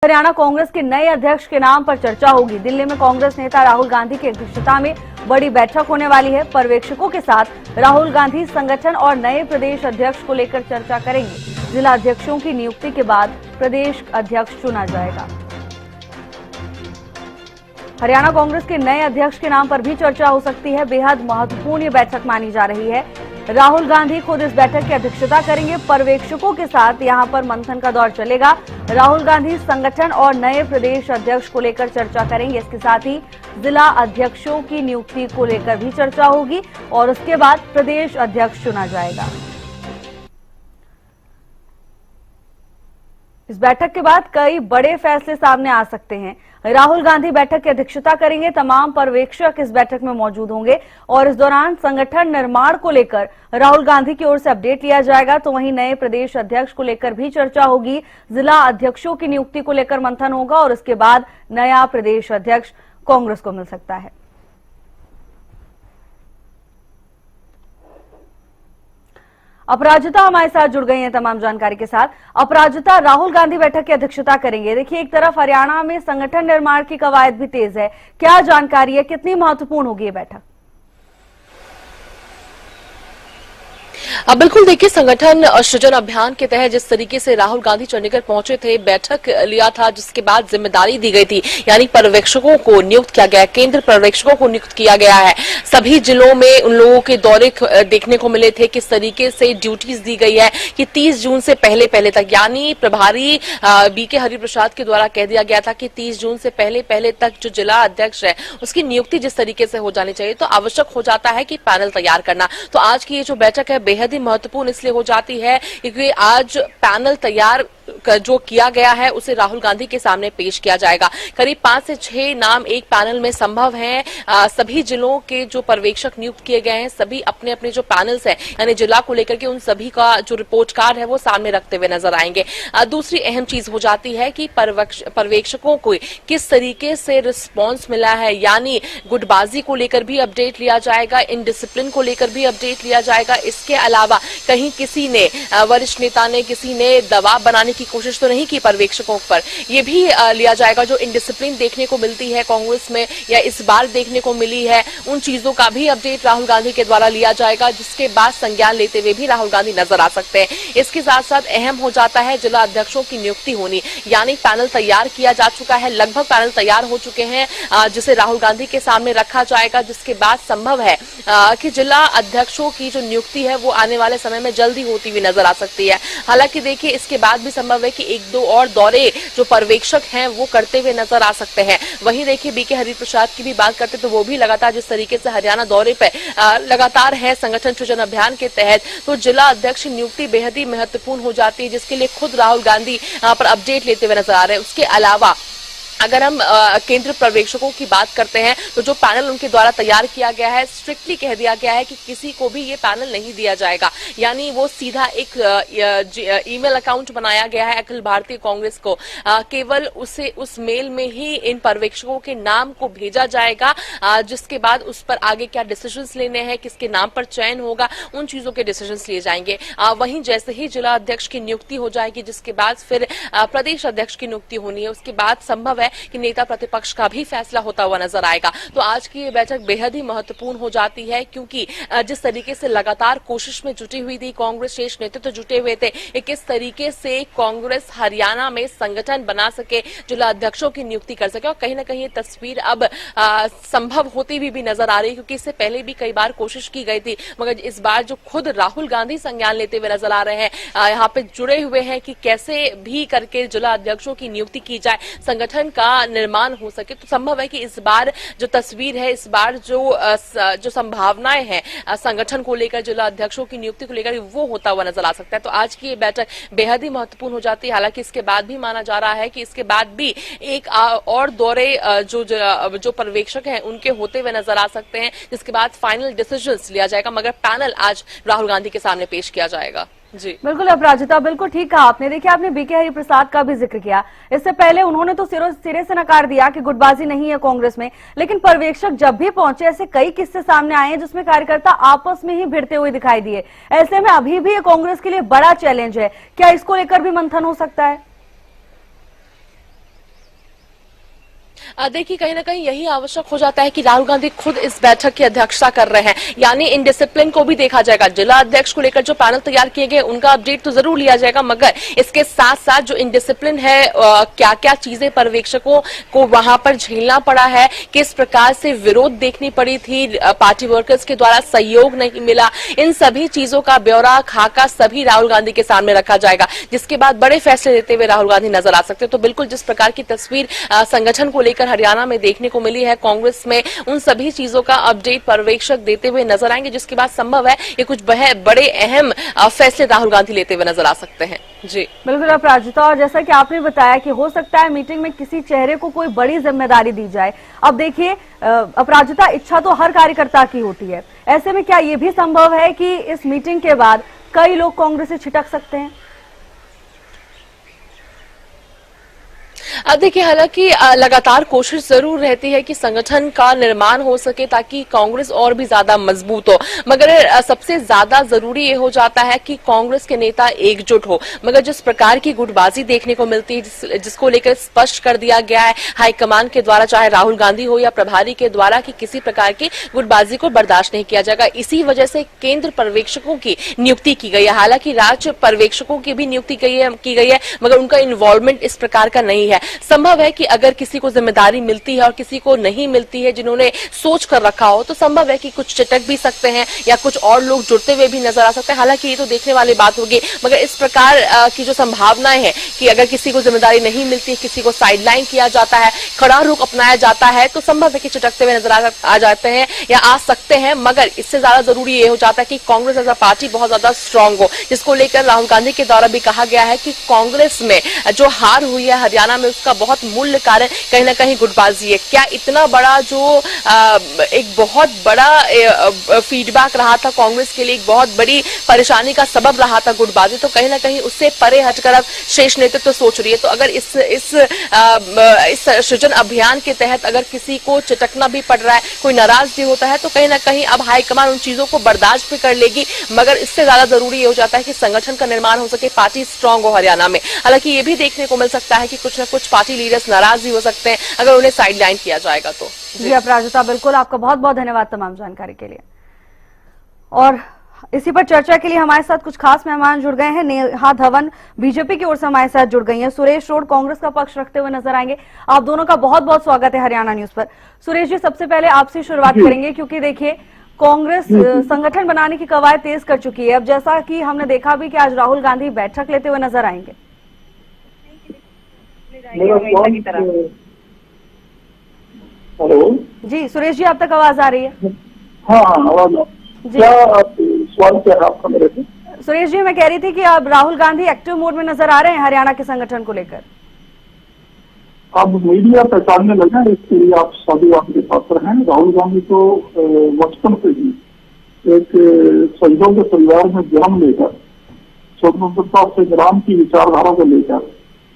हरियाणा कांग्रेस के नए अध्यक्ष के नाम पर चर्चा होगी। दिल्ली में कांग्रेस नेता राहुल गांधी की अध्यक्षता में बड़ी बैठक होने वाली है। पर्यवेक्षकों के साथ राहुल गांधी संगठन और नए प्रदेश अध्यक्ष को लेकर चर्चा करेंगे। जिला अध्यक्षों की नियुक्ति के बाद प्रदेश अध्यक्ष चुना जाएगा। हरियाणा कांग्रेस के नए अध्यक्ष के नाम पर भी चर्चा हो सकती है। बेहद महत्वपूर्ण ये बैठक मानी जा रही है। राहुल गांधी खुद इस बैठक की अध्यक्षता करेंगे। पर्यवेक्षकों के साथ यहां पर मंथन का दौर चलेगा। राहुल गांधी संगठन और नए प्रदेश अध्यक्ष को लेकर चर्चा करेंगे। इसके साथ ही जिला अध्यक्षों की नियुक्ति को लेकर भी चर्चा होगी और उसके बाद प्रदेश अध्यक्ष चुना जाएगा। इस बैठक के बाद कई बड़े फैसले सामने आ सकते हैं। राहुल गांधी बैठक की अध्यक्षता करेंगे। तमाम पर्यवेक्षक इस बैठक में मौजूद होंगे और इस दौरान संगठन निर्माण को लेकर राहुल गांधी की ओर से अपडेट लिया जाएगा। तो वहीं नए प्रदेश अध्यक्ष को लेकर भी चर्चा होगी। जिला अध्यक्षों की नियुक्ति को लेकर मंथन होगा और उसके बाद नया प्रदेश अध्यक्ष कांग्रेस को मिल सकता है। अपराजिता हमारे साथ जुड़ गई हैं तमाम जानकारी के साथ। अपराजिता, राहुल गांधी बैठक की अध्यक्षता करेंगे। देखिए, एक तरफ हरियाणा में संगठन निर्माण की कवायद भी तेज है। क्या जानकारी है, कितनी महत्वपूर्ण होगी ये बैठक? बिल्कुल, देखिए, संगठन सृजन अभियान के तहत जिस तरीके से राहुल गांधी चंडीगढ़ पहुंचे थे, बैठक लिया था, जिसके बाद जिम्मेदारी दी गई थी, यानी पर्यवेक्षकों को नियुक्त किया गया है, केंद्र पर्यवेक्षकों को नियुक्त किया गया है। सभी जिलों में उन लोगों के दौरे देखने को मिले थे। किस तरीके से ड्यूटीज दी गई है कि 30 जून से पहले तक, यानी प्रभारी बीके हरिप्रसाद के द्वारा कह दिया गया था कि 30 जून से पहले तक जो जिला अध्यक्ष है उसकी नियुक्ति जिस तरीके से हो जानी चाहिए, तो आवश्यक हो जाता है कि पैनल तैयार करना। तो आज की ये जो बैठक है बेहद ही महत्वपूर्ण इसलिए हो जाती है क्योंकि आज पैनल तैयार जो किया गया है उसे राहुल गांधी के सामने पेश किया जाएगा। करीब 5 से 6 नाम एक पैनल में संभव हैं। सभी जिलों के जो पर्यवेक्षक नियुक्त किए गए हैं, सभी अपने अपने जो पैनल्स हैं, यानी जिला को लेकर के उन सभी का जो रिपोर्ट कार्ड है वो सामने रखते हुए नजर आएंगे। दूसरी अहम चीज हो जाती है कि पर्यवेक्षकों को किस तरीके से रिस्पॉन्स मिला है, यानी गुटबाजी को लेकर भी अपडेट लिया जाएगा, इनडिसिप्लिन को लेकर भी अपडेट लिया जाएगा। इसके अलावा कहीं किसी ने, वरिष्ठ नेता ने, किसी ने दबाव बनाने की कोशिश तो नहीं की पर्यवेक्षकों पर, यह भी लिया जाएगा। जो इनडिसिप्लिन देखने को मिलती है कांग्रेस में या इस बार देखने को मिली है, उन चीजों का भी अपडेट राहुल गांधी के द्वारा लिया जाएगा, जिसके बाद संज्ञान लेते हुए भी राहुल गांधी नजर आ सकते हैं। इसके साथ साथ अहम हो जाता है जिला अध्यक्षों की नियुक्ति होनी, यानी पैनल तैयार किया जा चुका है, लगभग पैनल तैयार हो चुके हैं, जिसे राहुल गांधी के सामने रखा जाएगा, जिसके बाद संभव है कि जिला अध्यक्षों की जो नियुक्ति है वो आने वाले समय में जल्दी होती हुई नजर आ सकती है। हालांकि देखिए, इसके बाद भी संभव है कि 1-2 और दौरे जो पर्यवेक्षक हैं वो करते हुए नजर आ सकते हैं। वहीं देखिए, बीके हरिप्रसाद की भी बात करते तो वो भी लगातार जिस तरीके से हरियाणा दौरे पे लगातार है संगठन सृजन अभियान के तहत, तो जिला अध्यक्ष नियुक्ति बेहद ही महत्वपूर्ण हो जाती है, जिसके लिए खुद राहुल गांधी यहाँ पर अपडेट लेते हुए नजर आ रहे हैं। उसके अलावा अगर हम केंद्र पर्यवेक्षकों की बात करते हैं तो जो पैनल उनके द्वारा तैयार किया गया है, स्ट्रिक्टली कह दिया गया है कि किसी को भी ये पैनल नहीं दिया जाएगा, यानी वो सीधा एक ईमेल अकाउंट बनाया गया है अखिल भारतीय कांग्रेस को, केवल उसे उस मेल में ही इन पर्यवेक्षकों के नाम को भेजा जाएगा, जिसके बाद उस पर आगे क्या डिसीजंस लेने हैं, किसके नाम पर चयन होगा, उन चीजों के डिसीजंस लिए जाएंगे। वहीं जैसे ही जिला अध्यक्ष की नियुक्ति हो जाएगी, जिसके बाद फिर प्रदेश अध्यक्ष की नियुक्ति होनी है, उसके बाद संभव है कि नेता प्रतिपक्ष का भी फैसला होता हुआ नजर आएगा। तो आज की ये बैठक बेहद ही महत्वपूर्ण हो जाती है, क्योंकि जिस तरीके से लगातार कोशिश में जुटी हुई थी कांग्रेस, शीर्ष नेतृत्व जुटे हुए थे, किस तरीके से कांग्रेस हरियाणा में संगठन बना सके, जिला अध्यक्षों की नियुक्ति कर सके, और कहीं ना कहीं ये तस्वीर अब संभव होती हुई भी नजर आ रही है, क्योंकि इससे पहले भी कई बार कोशिश की गई थी, मगर इस बार जो खुद राहुल गांधी संज्ञान लेते हुए नजर आ रहे हैं, यहाँ पे जुड़े हुए हैं कि कैसे भी करके जिला अध्यक्षों की नियुक्ति की जाए, संगठन का निर्माण हो सके, तो संभव है कि इस बार जो तस्वीर है, इस बार जो संभावनाएं हैं संगठन को लेकर, जिला अध्यक्षों की नियुक्ति को लेकर, वो होता हुआ नजर आ सकता है। तो आज की ये बैठक बेहद ही महत्वपूर्ण हो जाती है। हालांकि इसके बाद भी माना जा रहा है कि इसके बाद भी एक और दौरे जो पर्यवेक्षक हैं उनके होते हुए नजर आ सकते हैं, जिसके बाद फाइनल डिसीजंस लिया जाएगा, मगर पैनल आज राहुल गांधी के सामने पेश किया जाएगा। जी बिल्कुल अपराजिता, बिल्कुल ठीक कहा आपने। देखिए, आपने बीके हरिप्रसाद का भी जिक्र किया। इससे पहले उन्होंने तो सिरे से नकार दिया कि गुटबाजी नहीं है कांग्रेस में, लेकिन पर्यवेक्षक जब भी पहुंचे ऐसे कई किस्से सामने आए हैं जिसमें कार्यकर्ता आपस में ही भिड़ते हुए दिखाई दिए। ऐसे में अभी भी ये कांग्रेस के लिए बड़ा चैलेंज है। क्या इसको लेकर भी मंथन हो सकता है? देखिए कहीं ना कहीं यही आवश्यक हो जाता है कि राहुल गांधी खुद इस बैठक की अध्यक्षता कर रहे हैं, यानी इन डिसिप्लिन को भी देखा जाएगा। जिला अध्यक्ष को लेकर जो पैनल तैयार किए गए उनका अपडेट तो जरूर लिया जाएगा, मगर इसके साथ साथ जो इनडिसिप्लिन है, क्या क्या चीजें पर्यवेक्षकों को वहां पर झेलना पड़ा है, किस प्रकार से विरोध देखनी पड़ी थी, पार्टी वर्कर्स के द्वारा सहयोग नहीं मिला, इन सभी चीजों का ब्यौरा खाका सभी राहुल गांधी के सामने रखा जाएगा, जिसके बाद बड़े फैसले लेते हुए राहुल गांधी नजर आ सकते हैं। तो बिल्कुल जिस प्रकार की तस्वीर संगठन को लेकर हरियाणा में देखने को मिली है कांग्रेस में, उन सभी चीजों का अपडेट पर्यवेक्षक देते हुए नजर आएंगे, जिसके बाद संभव है ये कुछ बड़े अहम फैसले राहुल गांधी लेते हुए नजर आ सकते हैं। जी बिल्कुल अपराजिता, और जैसा कि आपने बताया कि हो सकता है मीटिंग में किसी चेहरे को कोई बड़ी जिम्मेदारी दी जाए। अब देखिए अपराजिता, इच्छा तो हर कार्यकर्ता की होती है, ऐसे में क्या ये भी संभव है कि इस मीटिंग के बाद कई लोग कांग्रेस से छिटक सकते हैं? देखिए हालांकि लगातार कोशिश जरूर रहती है कि संगठन का निर्माण हो सके ताकि कांग्रेस और भी ज्यादा मजबूत हो, मगर सबसे ज्यादा जरूरी ये हो जाता है कि कांग्रेस के नेता एकजुट हो। मगर जिस प्रकार की गुटबाजी देखने को मिलती है, जिसको लेकर स्पष्ट कर दिया गया है हाईकमान के द्वारा, चाहे राहुल गांधी हो या प्रभारी के द्वारा, कि किसी प्रकार की गुटबाजी को बर्दाश्त नहीं किया जाएगा। इसी वजह से केंद्र पर्यवेक्षकों की नियुक्ति की गई है। हालांकि राज्य पर्यवेक्षकों की भी नियुक्ति की गई है, मगर उनका इन्वॉल्वमेंट इस प्रकार का नहीं है। संभव है कि अगर किसी को जिम्मेदारी मिलती है और किसी को नहीं मिलती है, जिन्होंने सोच कर रखा हो, तो संभव है कि कुछ चिटक भी सकते हैं या कुछ और लोग जुड़ते हुए भी नजर आ सकते हैं। हालांकि ये तो देखने वाली बात होगी, मगर इस प्रकार की जो संभावनाएं हैं कि अगर किसी को जिम्मेदारी नहीं मिलती, किसी को साइडलाइन किया जाता है, खड़ा रुख अपनाया जाता है, तो संभव है कि चिटकते हुए नजर आ जाते हैं या आ सकते हैं। मगर इससे ज्यादा जरूरी ये हो जाता है कि कांग्रेस एज अ पार्टी बहुत ज्यादा स्ट्रांग हो, जिसको लेकर राहुल गांधी के द्वारा भी कहा गया है कि कांग्रेस में जो हार हुई है हरियाणा में, उसका बहुत मूल्य कारण कहीं ना कहीं गुटबाजी है। क्या इतना बड़ा जो एक बहुत बड़ा फीडबैक रहा था कांग्रेस के लिए, एक बहुत बड़ी परेशानी का सबब रहा था गुटबाजी, तो कहीं ना कहीं उससे परे हटकर अब शेष नेतृत्व तो सोच रही है। तो अगर इस सृजन अभियान के तहत अगर किसी को चिटकना भी पड़ रहा है, कोई नाराज भी होता है, तो कहीं ना कहीं अब हाईकमान उन चीजों को बर्दाश्त भी कर लेगी। मगर इससे ज्यादा जरूरी ये हो जाता है कि संगठन का निर्माण हो सके, पार्टी स्ट्रांग हो हरियाणा में। हालांकि ये भी देखने को मिल सकता है कि कुछ न कुछ पार्टी लीडर्स नाराज भी हो सकते हैं अगर उन्हें साइडलाइन किया जाएगा तो। जी अपराजिता, बिल्कुल आपका बहुत बहुत धन्यवाद तमाम जानकारी के लिए। और इसी पर चर्चा के लिए हमारे साथ कुछ खास मेहमान जुड़ गए हैं। नेहा धवन बीजेपी की ओर से हमारे साथ जुड़ गई हैं। सुरेश रोड कांग्रेस का पक्ष रखते हुए नजर आएंगे। आप दोनों का बहुत बहुत स्वागत है हरियाणा न्यूज पर। सुरेश जी, सबसे पहले आपसे शुरुआत करेंगे, क्योंकि देखिए कांग्रेस संगठन बनाने की कवायद तेज कर चुकी है। अब जैसा कि हमने देखा भी कि आज राहुल गांधी बैठक लेते हुए नजर आएंगे। हेलो जी सुरेश जी, आप तक आवाज आ रही है? हाँ आवाज क्या सवाल क्या है आपका मेरे से? सुरेश जी, मैं कह रही थी कि अब राहुल गांधी एक्टिव मोड में नजर आ रहे हैं हरियाणा के संगठन को लेकर। अब मीडिया पहचानने लगे, इसके लिए आप सभी आपके पात्र हैं। राहुल गांधी तो बचपन से ही एक शहीदों के परिवार में जन्म लेकर स्वतंत्रता संग्राम की विचारधारा को लेकर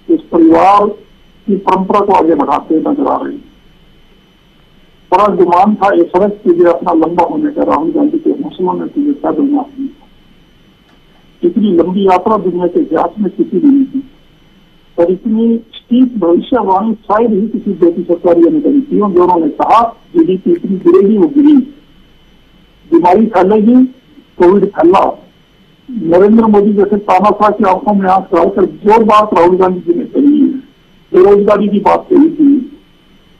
इस परिवार की परंपरा को आगे बढ़ाते नजर आ रहे हैं। बड़ा गुमान था इस सड़क के लिए अपना लंबा होने का राहुल गांधी के हौसलों ने क्या दुनिया की। इतनी लंबी यात्रा दुनिया के इतिहास में किसी भी नहीं थी, और इतनी स्टीप भविष्यवाणी शायद ही किसी बेटी सरकारी ने करी थी। दोनों ने कहा जीडीपी इतनी गिरेगी, वो गिरी, बीमारी फैलेगी, कोविड फैला। नरेंद्र मोदी जैसे तानाशाह की आंखों में आंख डालकर जो बात राहुल गांधी जी ने कही है, बेरोजगारी की बात कही थी,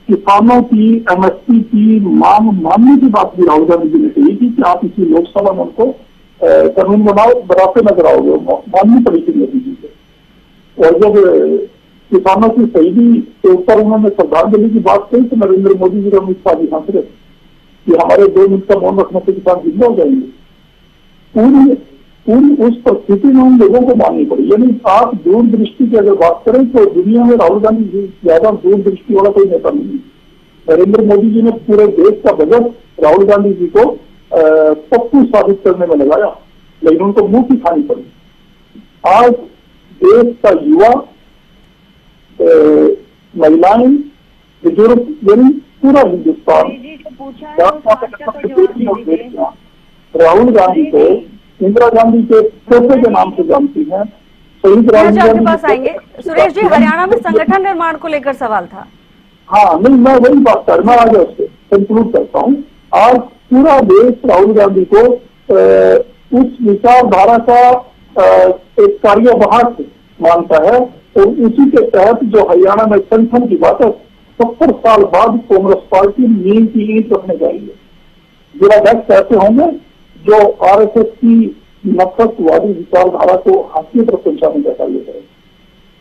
किसानों की एमएसपी की मांग मानने की बात भी राहुल गांधी जी ने कही थी कि आप इसी लोकसभा में उनको कानून बनाते नजर आओगे, माननी पड़ी थी मोदी जी को। और जब किसानों की शहीदी के ऊपर उन्होंने श्रद्धांजलि की बात कही तो नरेंद्र मोदी जी ने अमित शाह जी हंस रहे कि हमारे 2 मिनट का मौन रखने से किसान जिंदा हो जाएंगे। पूरी उस परिस्थिति में उन लोगों को माननी पड़ी। यानी आप दूरदृष्टि की अगर बात करें तो दुनिया में राहुल गांधी जी ज्यादा दूरदृष्टि वाला कोई नेता नहीं है। नरेंद्र मोदी जी ने पूरे देश का बजट राहुल गांधी जी को पप्पू साबित करने में लगाया, लेकिन उनको मुंह की खानी पड़ी। आज देश का युवा, महिलाएं, बुजुर्ग, यानी पूरा हिंदुस्तान राहुल गांधी को इंदिरा गांधी के पोते के नाम से जानती हैं। शहीद राहुल गांधी के पास आएंगे। सुरेश जी, हरियाणा में संगठन निर्माण को लेकर सवाल था। हाँ नहीं, मैं वही बात कर, मैं आज उससे कंक्लूड करता हूँ। आज पूरा देश राहुल गांधी को उस विचारधारा का एक कार्यवाहक मानता है, और उसी के तहत जो हरियाणा में संगठन की बात है, 70 साल बाद कांग्रेस पार्टी नींव की ईंट रखने जा रही है। जिलाध्यक्ष ऐसे होंगे जो आरएसएस की नफरतवादी विचारधारा को हासिल पर पहुंचाने का कार्य करेंगे।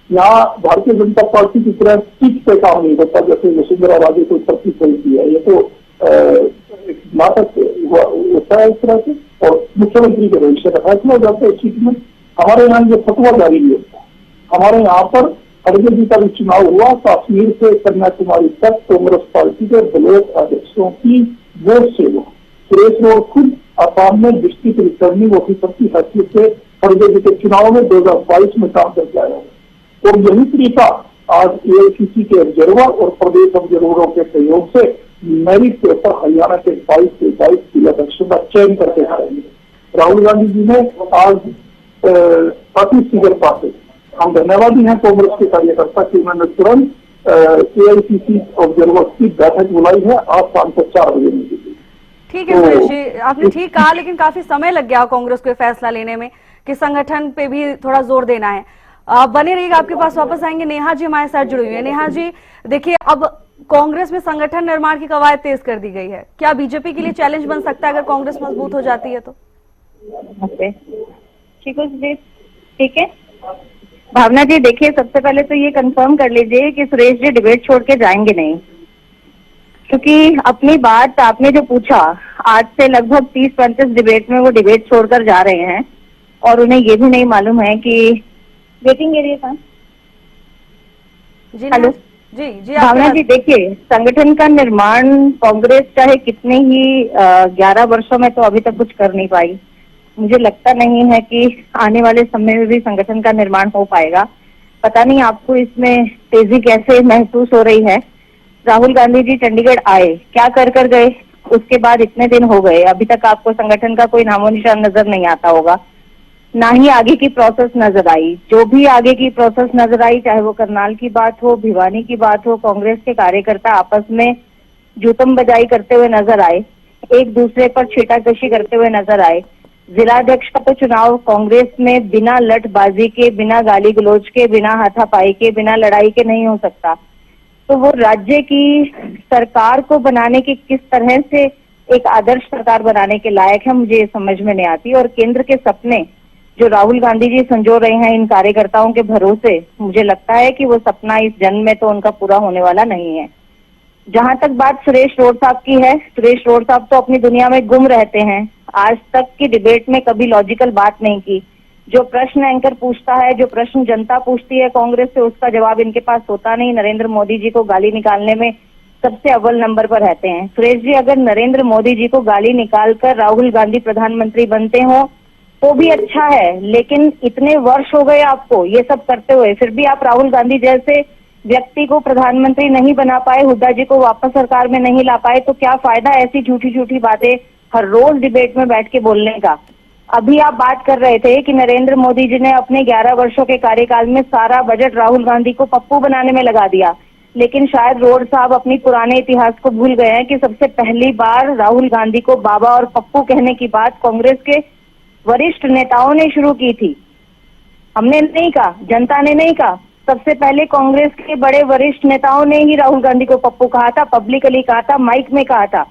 यहाँ भारतीय जनता पार्टी की तरह सीट पे काम नहीं होता, जैसे वसुंधरा राजे को प्रतीक करती है। ये तो एक नाटक होता है इस तरह से, और मुख्यमंत्री के भविष्य का फैसला हो जाता है इस सीट में। हमारे यहाँ ये फतवा जारी नहीं होता। हमारे यहाँ पर खड़गे जी का भी चुनाव हुआ, कश्मीर से कन्याकुमारी तक कांग्रेस पार्टी के ब्लॉक अध्यक्षों की वोट से हुआ। सुरेश रोड खुद आसाम में डिस्ट्रिक्ट रिटर्निंग ऑफिसर की हैसियत से खड़गे जी के चुनाव में 2022 में काम करके आया है। और यही तरीका आज एआईसीसी के ऑब्जर्वर और प्रदेश ऑब्जर्वरों के सहयोग से मेरिट के ऊपर हरियाणा के 22 से 22 जिलाध्यक्षों का चयन करके आएंगे। राहुल गांधी जी ने आज काफी शीघ्रता से, हम धन्यवादी हैं कांग्रेस के कार्यकर्ता की, उन्होंने तुरंत एआईसीसी ऑब्जर्वर की बैठक बुलाई है आज शाम को 4 बजे में। ठीक है सुरेश जी, आपने ठीक कहा, लेकिन काफी समय लग गया कांग्रेस को फैसला लेने में कि संगठन पे भी थोड़ा जोर देना है। आप बने रहिएगा, आपके पास वापस आएंगे। नेहा जी हमारे साथ जुड़ी हुई है। नेहा जी देखिए, अब कांग्रेस में संगठन निर्माण की कवायद तेज कर दी गई है, क्या बीजेपी के लिए चैलेंज बन सकता है अगर कांग्रेस मजबूत हो जाती है तो? ठीक है भावना जी, देखिए सबसे पहले तो ये कंफर्म कर लीजिए कि सुरेश जी डिबेट छोड़ के जाएंगे नहीं, क्योंकि अपनी बात आपने जो पूछा, आज से लगभग 30-35 डिबेट में वो डिबेट छोड़कर जा रहे हैं, और उन्हें ये भी नहीं मालूम है कि वेटिंग एरिया था। हेलो जी भावना जी, देखिए संगठन का निर्माण कांग्रेस चाहे कितने ही 11 वर्षों में तो अभी तक कुछ कर नहीं पाई। मुझे लगता नहीं है कि आने वाले समय में भी संगठन का निर्माण हो पाएगा। पता नहीं आपको इसमें तेजी कैसे महसूस हो रही है। राहुल गांधी जी चंडीगढ़ आए, क्या कर गए, उसके बाद इतने दिन हो गए, अभी तक आपको संगठन का कोई नामो निशान नजर नहीं आता होगा, ना ही आगे की प्रोसेस नजर आई। जो भी आगे की प्रोसेस नजर आई, चाहे वो करनाल की बात हो, भिवानी की बात हो, कांग्रेस के कार्यकर्ता आपस में जूतम बजाई करते हुए नजर आए, एक दूसरे पर छीटाकशी करते हुए नजर आए। जिलाध्यक्ष का तो चुनाव कांग्रेस में बिना लठबाजी के, बिना गाली गलौज के, बिना हाथापाई के, बिना लड़ाई के नहीं हो सकता। तो वो राज्य की सरकार को बनाने की किस तरह से एक आदर्श सरकार बनाने के लायक है, मुझे ये समझ में नहीं आती। और केंद्र के सपने जो राहुल गांधी जी संजो रहे हैं इन कार्यकर्ताओं के भरोसे, मुझे लगता है कि वो सपना इस जन्म में तो उनका पूरा होने वाला नहीं है। जहां तक बात सुरेश रोड साहब की है, सुरेश रोड साहब तो अपनी दुनिया में गुम रहते हैं। आज तक की डिबेट में कभी लॉजिकल बात नहीं की। जो प्रश्न एंकर पूछता है, जो प्रश्न जनता पूछती है कांग्रेस से, उसका जवाब इनके पास होता नहीं। नरेंद्र मोदी जी को गाली निकालने में सबसे अव्वल नंबर पर रहते हैं। सुरेश जी, अगर नरेंद्र मोदी जी को गाली निकालकर राहुल गांधी प्रधानमंत्री बनते हो तो भी अच्छा है, लेकिन इतने वर्ष हो गए आपको ये सब करते हुए, फिर भी आप राहुल गांधी जैसे व्यक्ति को प्रधानमंत्री नहीं बना पाए, हुड्डा जी को वापस सरकार में नहीं ला पाए, तो क्या फायदा ऐसी झूठी बातें हर रोज डिबेट में बैठ के बोलने का। अभी आप बात कर रहे थे कि नरेंद्र मोदी जी ने अपने 11 वर्षों के कार्यकाल में सारा बजट राहुल गांधी को पप्पू बनाने में लगा दिया, लेकिन शायद रोड साहब अपनी पुराने इतिहास को भूल गए हैं कि सबसे पहली बार राहुल गांधी को बाबा और पप्पू कहने की बात कांग्रेस के वरिष्ठ नेताओं ने शुरू की थी। हमने नहीं कहा, जनता ने नहीं कहा, सबसे पहले कांग्रेस के बड़े वरिष्ठ नेताओं ने ही राहुल गांधी को पप्पू कहा था, पब्लिकली कहा था, माइक में कहा था।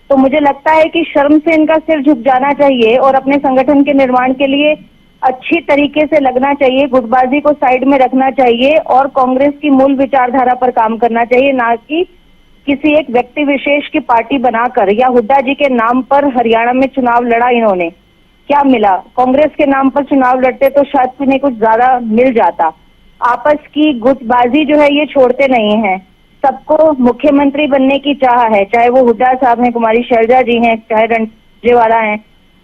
तो मुझे लगता है कि शर्म से इनका सिर झुक जाना चाहिए और अपने संगठन के निर्माण के लिए अच्छी तरीके से लगना चाहिए, गुटबाजी को साइड में रखना चाहिए और कांग्रेस की मूल विचारधारा पर काम करना चाहिए, ना कि किसी एक व्यक्ति विशेष की पार्टी बनाकर। या हुड्डा जी के नाम पर हरियाणा में चुनाव लड़ा इन्होंने, क्या मिला? कांग्रेस के नाम पर चुनाव लड़ते तो शायद उन्हें कुछ ज्यादा मिल जाता। आपस की गुटबाजी जो है ये छोड़ते नहीं है। सबको मुख्यमंत्री बनने की चाह है, चाहे वो हुड्डा साहब हैं, कुमारी शैलजा जी हैं, चाहे रणजेवाला हैं,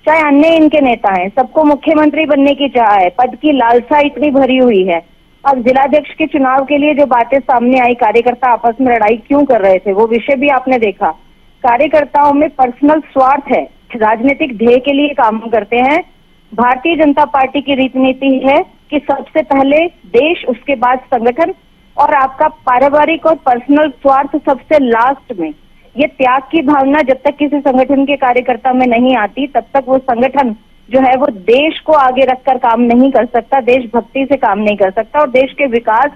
चाहे अन्य इनके नेता हैं, सबको मुख्यमंत्री बनने की चाह है। पद की लालसा इतनी भरी हुई है। अब जिलाध्यक्ष के चुनाव के लिए जो बातें सामने आई, कार्यकर्ता आपस में लड़ाई क्यों कर रहे थे, वो विषय भी आपने देखा। कार्यकर्ताओं में पर्सनल स्वार्थ है, राजनीतिक ध्येय के लिए काम करते हैं। भारतीय जनता पार्टी की रीति नीति है कि सबसे पहले देश, उसके बाद संगठन और आपका पारिवारिक और पर्सनल स्वार्थ सबसे लास्ट में। ये त्याग की भावना जब तक किसी संगठन के कार्यकर्ता में नहीं आती, तब तक वो संगठन जो है वो देश को आगे रखकर काम नहीं कर सकता, देशभक्ति से काम नहीं कर सकता और देश के विकास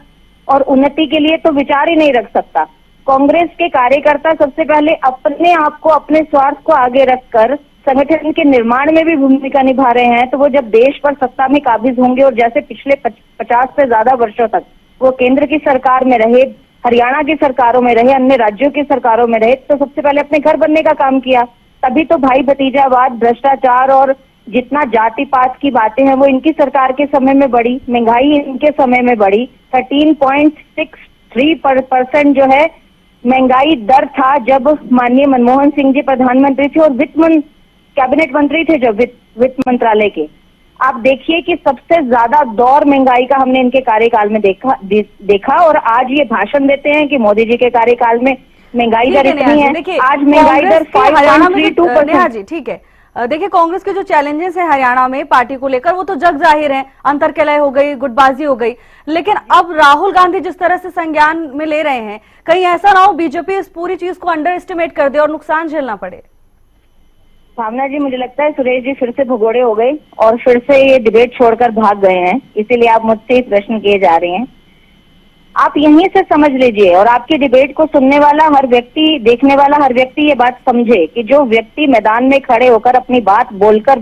और उन्नति के लिए तो विचार ही नहीं रख सकता। कांग्रेस के कार्यकर्ता सबसे पहले अपने आप को, अपने स्वार्थ को आगे रखकर संगठन के निर्माण में भी भूमिका निभा रहे हैं। तो वो जब देश पर सत्ता में काबिज होंगे और जैसे पिछले 50 से ज्यादा वर्षों तक वो केंद्र की सरकार में रहे, हरियाणा की सरकारों में रहे, अन्य राज्यों की सरकारों में रहे, तो सबसे पहले अपने घर बनने का काम किया। तभी तो भाई भतीजावाद, भ्रष्टाचार और जितना जाति पात की बातें हैं वो इनकी सरकार के समय में बढ़ी, महंगाई इनके समय में बढ़ी। 13.63% जो है महंगाई दर था जब माननीय मनमोहन सिंह जी प्रधानमंत्री थे और कैबिनेट मंत्री थे जब वित्त मंत्रालय के। आप देखिए कि सबसे ज्यादा दौर महंगाई का हमने इनके कार्यकाल में देखा और आज ये भाषण देते हैं कि मोदी जी के कार्यकाल में महंगाई दर इतनी है। आज महंगाई दर 5.32%। जी ठीक है, देखिए कांग्रेस के जो चैलेंजेस है हरियाणा में पार्टी को लेकर वो तो जग जाहिर है, अंतरकलह हो गई, गुटबाजी हो गई, लेकिन अब राहुल गांधी जिस तरह से संज्ञान में ले रहे हैं, कहीं ऐसा ना हो बीजेपी इस पूरी चीज को अंडर एस्टिमेट कर दे और नुकसान झेलना पड़े। भावना जी, मुझे लगता है सुरेश जी फिर से भगोड़े हो गए और फिर से ये डिबेट छोड़कर भाग गए हैं, इसीलिए आप मुझसे ही प्रश्न किए जा रहे हैं। आप यहीं से समझ लीजिए और आपकी डिबेट को सुनने वाला हर व्यक्ति, देखने वाला हर व्यक्ति ये बात समझे कि जो व्यक्ति मैदान में खड़े होकर अपनी बात बोलकर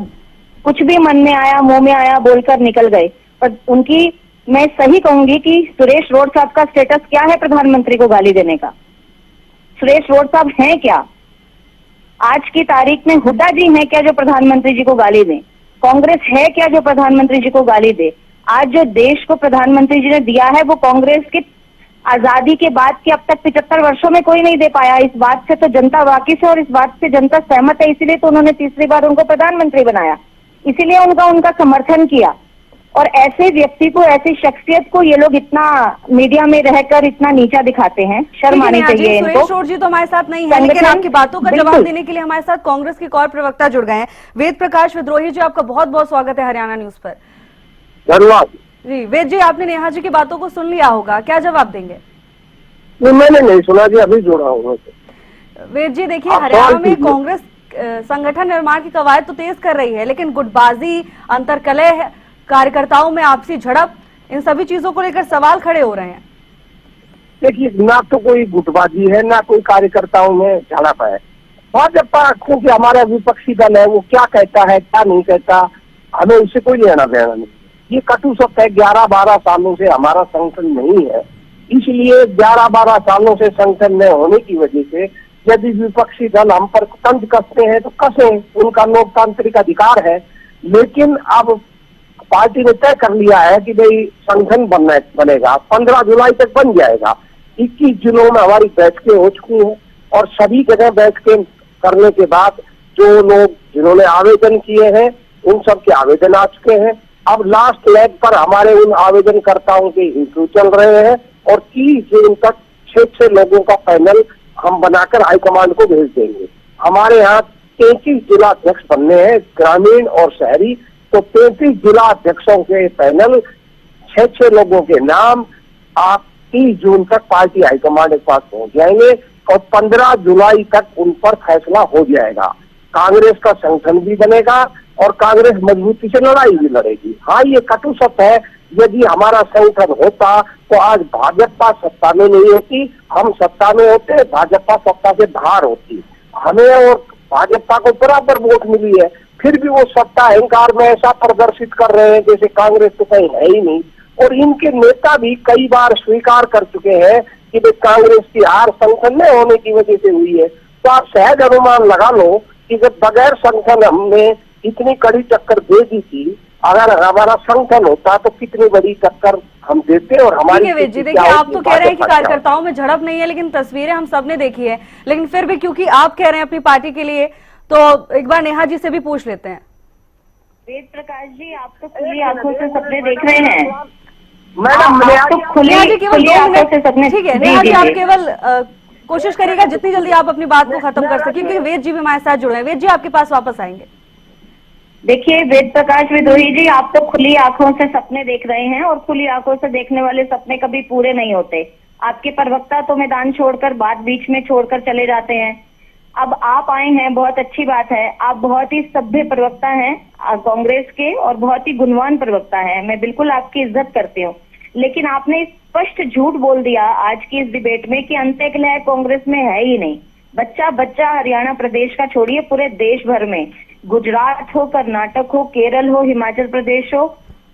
कुछ भी मन में आया, मुंह में आया बोलकर निकल गए, पर उनकी मैं सही कहूंगी कि सुरेश रोड साहब का स्टेटस क्या है प्रधानमंत्री को गाली देने का? सुरेश रोड साहब हैं क्या? आज की तारीख में हुड्डा जी हैं क्या जो प्रधानमंत्री जी को गाली दें? कांग्रेस है क्या जो प्रधानमंत्री जी को गाली दे? आज जो देश को प्रधानमंत्री जी ने दिया है वो कांग्रेस की आजादी के बाद के अब तक 75 वर्षों में कोई नहीं दे पाया। इस बात से तो जनता वाकिफ है और इस बात से जनता सहमत है, इसीलिए तो उन्होंने तीसरी बार उनको प्रधानमंत्री बनाया, इसीलिए उनका समर्थन किया। और ऐसे व्यक्ति को, ऐसी शख्सियत को ये लोग इतना मीडिया में रहकर इतना नीचा दिखाते हैं, शर्म आनी चाहिए इनको। सुरेश रोड जी तो हमारे साथ नहीं है, लेकिन आपकी बातों का जवाब देने के लिए हमारे साथ कांग्रेस के एक और प्रवक्ता जुड़ गए हैं, वेद प्रकाश विद्रोही जी। आपका बहुत बहुत स्वागत है हरियाणा न्यूज पर। धन्यवाद जी वेद जी, आपने नेहा जी की बातों को सुन लिया होगा, क्या जवाब देंगे? मैंने नहीं सुना जी, अभी जुड़ा हूँ। वेद जी देखिए, हरियाणा में कांग्रेस संगठन निर्माण की कवायद तो तेज कर रही है, लेकिन गुटबाजी, अंतरकलह, कार्यकर्ताओं में आपसी झड़प, इन सभी चीजों को लेकर सवाल खड़े हो रहे हैं। देखिए, ना तो कोई गुटबाजी है, ना कोई कार्यकर्ताओं में झड़प है। भाजपा क्योंकि हमारा विपक्षी दल है, वो क्या कहता है क्या नहीं कहता, हमें उससे कोई लेना देना नहीं। ये कटु सत्य है, 11-12 सालों से हमारा संगठन नहीं है, इसलिए 11-12 सालों से संगठन न होने की वजह से यदि विपक्षी दल हम पर तंज कसते हैं तो कसे, उनका लोकतांत्रिक अधिकार है। लेकिन अब पार्टी ने तय कर लिया है कि भाई संगठन बनेगा, 15 जुलाई तक बन जाएगा। 21 जिलों में हमारी बैठकें हो चुकी हैं और सभी जगह बैठकें करने के बाद जो लोग जिन्होंने आवेदन किए हैं उन सब के आवेदन आ चुके हैं। अब लास्ट लेग पर हमारे उन आवेदनकर्ताओं के इंटरव्यू चल रहे हैं और 30 जून तक 6 लोगों का पैनल हम बनाकर हाईकमांड को भेज देंगे। हमारे यहाँ 33 जिला अध्यक्ष बनने हैं, ग्रामीण और शहरी, तो 33 जिला अध्यक्षों के पैनल, 6 लोगों के नाम आप 30 जून तक पार्टी हाईकमांड के पास पहुंच जाएंगे और 15 जुलाई तक उन पर फैसला हो जाएगा। कांग्रेस का संगठन भी बनेगा और कांग्रेस मजबूती से लड़ाई भी लड़ेगी। हाँ, ये कटु सत्य है, यदि हमारा संगठन होता तो आज भाजपा सत्ता में नहीं होती, हम सत्ता में होते, भाजपा सत्ता से बाहर होती। हमें और भाजपा को बराबर वोट मिली है, फिर भी वो सत्ता अहंकार में ऐसा प्रदर्शित कर रहे हैं जैसे कांग्रेस तो कहीं है ही नहीं। और इनके नेता भी कई बार स्वीकार कर चुके हैं कि कांग्रेस की हार संगठन में होने की वजह से हुई है। तो आप सहज अनुमान लगा लो कि जब बगैर संगठन हमने इतनी कड़ी टक्कर दे दी थी, अगर हमारा संगठन होता तो कितनी बड़ी टक्कर हम देते। और हमारी देखिए, आप तो कह रहे हैं कि कार्यकर्ताओं में झड़प नहीं है, लेकिन तस्वीरें हम सबने देखी है। लेकिन फिर भी क्योंकि आप कह रहे हैं अपनी पार्टी के लिए, तो एक बार नेहा जी से भी पूछ लेते हैं। वेद प्रकाश जी, आप तो खुली आंखों से सपने देख रहे हैं। मैडम, तो खुली आंखों से सपने, ठीक है नेहा जी, आप केवल कोशिश करिएगा जितनी जल्दी आप अपनी बात को खत्म कर सके, क्योंकि वेद जी भी हमारे साथ जुड़े हैं। वेद जी आपके पास वापस आएंगे। देखिए वेद प्रकाश विद्रोही जी, आप तो खुली आंखों से सपने देख रहे हैं और खुली आंखों से देखने वाले सपने कभी पूरे नहीं होते। आपके प्रवक्ता तो मैदान छोड़कर बात बीच में छोड़कर चले जाते हैं। अब आप आए हैं, बहुत अच्छी बात है। आप बहुत ही सभ्य प्रवक्ता हैं कांग्रेस के और बहुत ही गुणवान प्रवक्ता हैं। मैं बिल्कुल आपकी इज्जत करती हूँ, लेकिन आपने स्पष्ट झूठ बोल दिया आज की इस डिबेट में कि अंत्यकलह कांग्रेस में है ही नहीं। बच्चा बच्चा हरियाणा प्रदेश का छोड़िए, पूरे देश भर में, गुजरात हो, कर्नाटक हो, केरल हो, हिमाचल प्रदेश हो,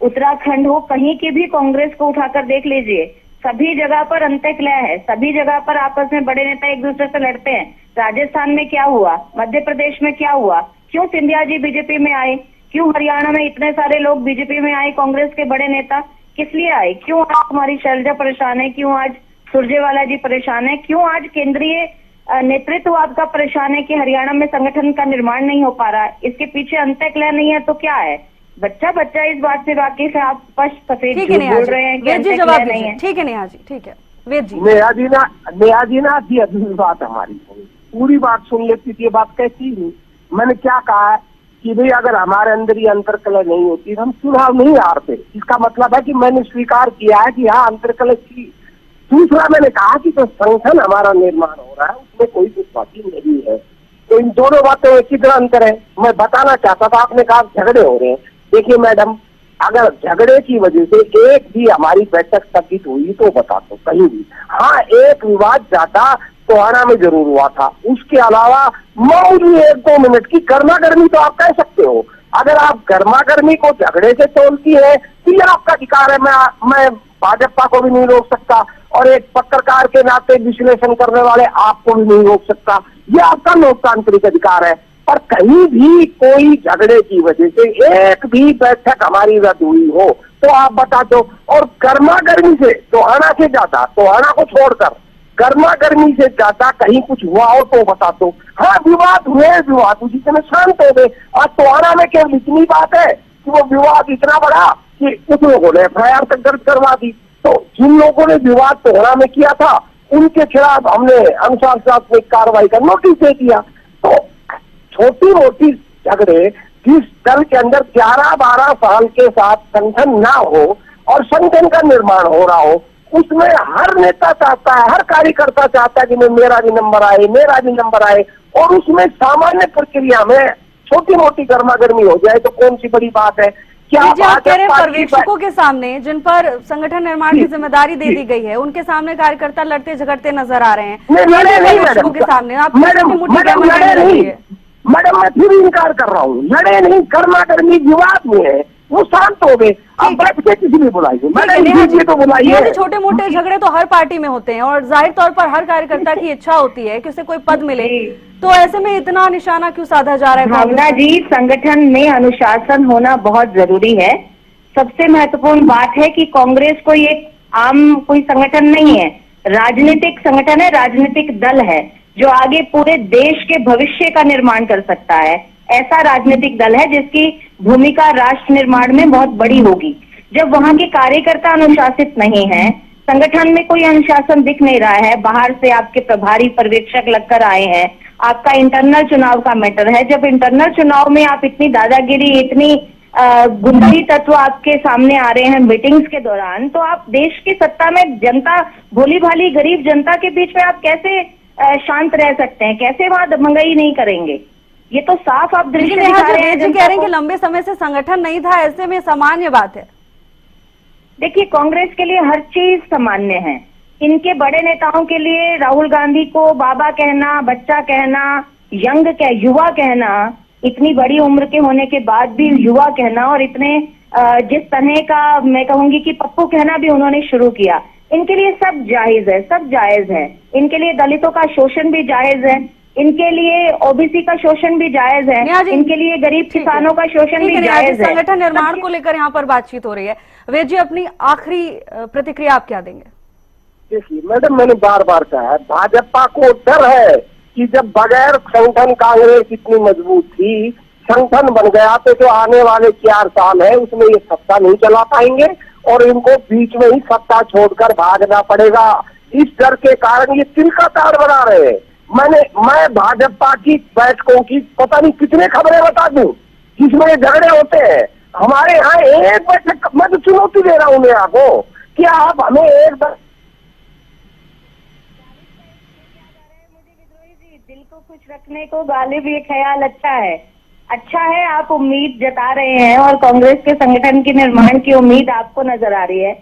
उत्तराखंड हो, कहीं की भी कांग्रेस को उठाकर देख लीजिए, सभी जगह पर अंत्यकलह है। सभी जगह पर आपस में बड़े नेता एक दूसरे से लड़ते हैं। राजस्थान में क्या हुआ, मध्य प्रदेश में क्या हुआ, क्यों सिंधिया जी बीजेपी में आए, क्यों हरियाणा में इतने सारे लोग बीजेपी में आए, कांग्रेस के बड़े नेता किस लिए आए, क्यों आज हमारी शैलजा परेशान है, क्यों आज सुरजेवाला जी परेशान है, क्यों आज केंद्रीय नेतृत्व आपका परेशान है कि हरियाणा में संगठन का निर्माण नहीं हो पा रहा है। इसके पीछे अंत्यकलह नहीं है तो क्या है? बच्चा बच्चा इस बात से वाकिफ है। आप स्पष्ट सफेद ठीक है झूठ बोल रहे हैं कि वेद जी, अंत्यकलह जवाब नहीं दीजिए। है। ठीक है नेहा जी, ठीक है वेद जी। नेहा जी ना थी अधूरी बात हमारी, पूरी बात सुन लेती थी। ये बात कैसी हुई? मैंने क्या कहा है कि भाई अगर हमारे अंदर ये अंतरकलह नहीं होती तो हम चुनाव नहीं हारते। इसका मतलब है कि मैंने स्वीकार किया है कि हाँ अंतरकलह थी। दूसरा मैंने कहा कि जो संगठन हमारा निर्माण हो रहा है उसमें कोई दुश्मनी नहीं है। तो इन दोनों बातों में कितना अंतर है मैं बताना चाहता था। आपने कहा झगड़े हो रहे हैं। देखिए मैडम, अगर झगड़े की वजह से एक भी हमारी बैठक स्थगित हुई तो बता दो कहीं भी। हाँ, एक विवाद ज्यादा टोहाना में जरूर हुआ था, उसके अलावा मामूली 1-2 मिनट की गर्मा गर्मी तो आप कह सकते हो। अगर आप गर्मा गर्मी को झगड़े से तोलती है तो ये आपका अधिकार है। मैं भाजपा को भी नहीं रोक सकता और एक पत्रकार के नाते विश्लेषण करने वाले आपको भी नहीं रोक सकता। ये आपका लोकतांत्रिक अधिकार है। पर कहीं भी कोई झगड़े की वजह से एक भी बैठक हमारी रद्द हुई हो तो आप बता दो। और गर्मा गर्मी से टोहाना से ज्यादा, टोहाना को छोड़कर गर्मा गर्मी से ज्यादा कहीं कुछ हुआ हो तो बता दो। हाँ, विवाद हुए, विवाद उसी समय शांत हो गए। और टोहाना में केवल इतनी बात है कि वो विवाद इतना बड़ा कि कुछ लोगों ने FIR तक दर्ज करवा दी। तो जिन लोगों ने विवाद टोहाना में किया था उनके खिलाफ हमने अनुशासनात्मक कार्रवाई का नोटिस दे दिया। तो छोटी मोटी झगड़े जिस दल के अंदर 11-12 साल के साथ संगठन ना हो और संगठन का निर्माण हो रहा हो, उसमें हर नेता चाहता है, हर कार्यकर्ता चाहता है कि मेरा भी नंबर आए, मेरा भी नंबर आए। और उसमें सामान्य प्रक्रिया में छोटी मोटी गर्मा गर्मी हो जाए तो कौन सी बड़ी बात है? क्या जी, आप कह रहे हैं पर्यवेक्षकों के सामने जिन पर संगठन निर्माण की जिम्मेदारी दे दी गई है उनके सामने कार्यकर्ता लड़ते झगड़ते नजर आ रहे हैं। पर्यवेक्षकों के सामने आप मैडम मैं फिर इनकार कर रहा हूँ। लड़े नहीं, गर्मा गर्मी विवाद में है, वो शांत हो गए। अब बैठ के किसी भी बुलाइए, मैडम तो बुलाइए। छोटे मोटे झगड़े तो हर पार्टी में होते हैं और जाहिर तौर पर हर कार्यकर्ता की इच्छा होती है कि उसे कोई पद मिले। तो ऐसे में इतना निशाना क्यों साधा जा रहा है? भावना जी, संगठन में अनुशासन होना बहुत जरूरी है। सबसे महत्वपूर्ण बात है कि कांग्रेस कोई एक आम कोई संगठन नहीं है, राजनीतिक संगठन है, राजनीतिक दल है जो आगे पूरे देश के भविष्य का निर्माण कर सकता है। ऐसा राजनीतिक दल है जिसकी भूमिका राष्ट्र निर्माण में बहुत बड़ी होगी। जब वहां के कार्यकर्ता अनुशासित नहीं है, संगठन में कोई अनुशासन दिख नहीं रहा है, बाहर से आपके प्रभारी पर्यवेक्षक लगकर आए हैं, आपका इंटरनल चुनाव का मैटर है। जब इंटरनल चुनाव में आप इतनी दादागिरी, इतनी गुंडाई तत्व आपके सामने आ रहे हैं मीटिंग्स के दौरान, तो आप देश की सत्ता में जनता, भोली भाली गरीब जनता के बीच में आप कैसे शांत रह सकते हैं? कैसे वहां दंगई नहीं करेंगे? ये तो साफ आप दृश्य दिखा रहे हैं। कह रहे हैं कि लंबे समय से संगठन नहीं था, ऐसे में सामान्य बात है। देखिए, कांग्रेस के लिए हर चीज सामान्य है। इनके बड़े नेताओं के लिए राहुल गांधी को बाबा कहना, बच्चा कहना, युवा कहना, इतनी बड़ी उम्र के होने के बाद भी युवा कहना, और इतने जिस तरह का मैं कहूंगी कि पप्पू कहना भी उन्होंने शुरू किया, इनके लिए सब जायज है, सब जायज है। इनके लिए दलितों का शोषण भी जायज है, इनके लिए ओबीसी का शोषण भी जायज है, इनके लिए गरीब किसानों का शोषण भी जायज है। संगठन निर्माण को लेकर यहाँ पर बातचीत हो रही है। वेद जी, अपनी आखिरी प्रतिक्रिया आप क्या देंगे? देखिए मैडम, मैंने बार बार कहा है, भाजपा को डर है कि जब बगैर संगठन कांग्रेस इतनी मजबूत थी, संगठन बन गया तो जो आने वाले 4 साल है उसमें ये सत्ता नहीं चला पाएंगे और इनको बीच में ही सत्ता छोड़कर भागना पड़ेगा। इस डर के कारण ये तिल का तार बना रहे हैं। मैं भाजपा की बैठकों की पता नहीं कितने खबरें बता दूं। जिसमें झगड़े होते हैं। हमारे यहाँ एक बैठक, मैं तो चुनौती दे रहा हूँ नेहा को कि आप हमें एक दिल को खुश रखने को गालिब ये ख्याल अच्छा है आप उम्मीद जता रहे हैं और कांग्रेस के संगठन के निर्माण की उम्मीद आपको नजर आ रही है।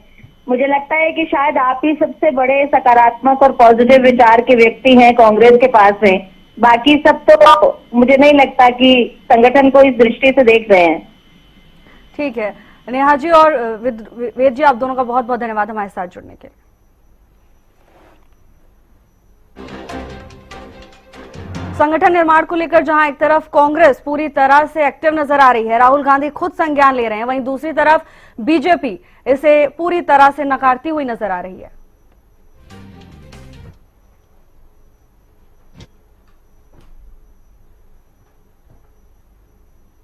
मुझे लगता है कि शायद आप ही सबसे बड़े सकारात्मक और पॉजिटिव विचार के व्यक्ति हैं कांग्रेस के पास में। बाकी सब तो मुझे नहीं लगता कि संगठन को इस दृष्टि से देख रहे हैं। ठीक है नेहा जी और वेद जी, आप दोनों का बहुत बहुत धन्यवाद हमारे साथ जुड़ने के लिए। संगठन निर्माण को लेकर जहां एक तरफ कांग्रेस पूरी तरह से एक्टिव नजर आ रही है, राहुल गांधी खुद संज्ञान ले रहे हैं, वहीं दूसरी तरफ बीजेपी इसे पूरी तरह से नकारती हुई नजर आ रही है।